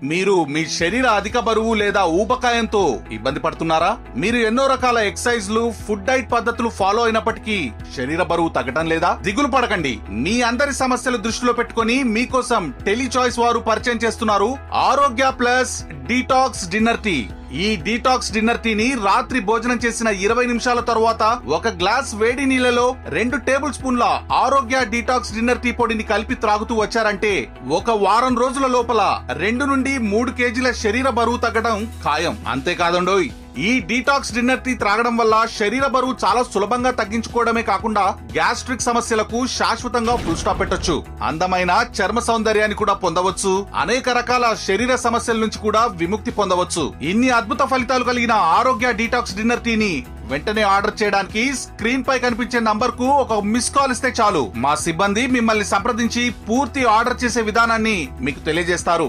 మీరు మీ శరీర అధిక బరువు లేదా ఊబకాయంతో ఇబ్బంది పడుతున్నారా? మీరు ఎన్నో రకాల ఎక్సర్సైజ్లు, ఫుడ్ డైట్ పద్ధతులు ఫాలో అయినప్పటికీ శరీర బరువు తగ్గటం లేదా? దిగులు పడకండి. మీ అందరి సమస్యలు దృష్టిలో పెట్టుకుని మీకోసం టెలి చాయిస్ వారు పరిచయం చేస్తున్నారు ఆరోగ్య ప్లస్ డీటాక్స్ డిన్నర్ టీ. ఈ డీటాక్స్ డిన్నర్ టీని రాత్రి భోజనం చేసిన 20 నిమిషాల తరువాత ఒక గ్లాస్ వేడి నీళ్లలో 2 టేబుల్ స్పూన్ల ఆరోగ్య డీటాక్స్ డిన్నర్ టీ పొడిని కలిపి త్రాగుతూ వచ్చారంటే ఒక వారం రోజుల లోపల 2 నుండి 3 కేజీల శరీర బరువు తగ్గడం ఖాయం. అంతేకాదండోయ్, ఈ డీటాక్స్ డిన్నర్ టీ త్రాగడం వల్ల శరీర బరువు చాలా సులభంగా తగ్గించుకోవడమే కాకుండా గ్యాస్ట్రిక్ సమస్యలకు శాశ్వతంగా ఫుల్ స్టాప్ పెట్టొచ్చు. అందమైన చర్మ సౌందర్యాన్ని కూడా పొందవచ్చు. అనేక రకాల శరీర సమస్యల నుంచి కూడా విముక్తి పొందవచ్చు. ఇన్ని అద్భుత ఫలితాలు కలిగిన ఆరోగ్య డీటాక్స్ డిన్నర్ టీని వెంటనే ఆర్డర్ చేయడానికి స్క్రీన్ పై కనిపించే నంబర్ కు ఒక మిస్ కాల్ ఇస్తే చాలు. మా సిబ్బంది మిమ్మల్ని సంప్రదించి పూర్తి ఆర్డర్ చేసే విధానాన్ని మీకు తెలియజేస్తారు.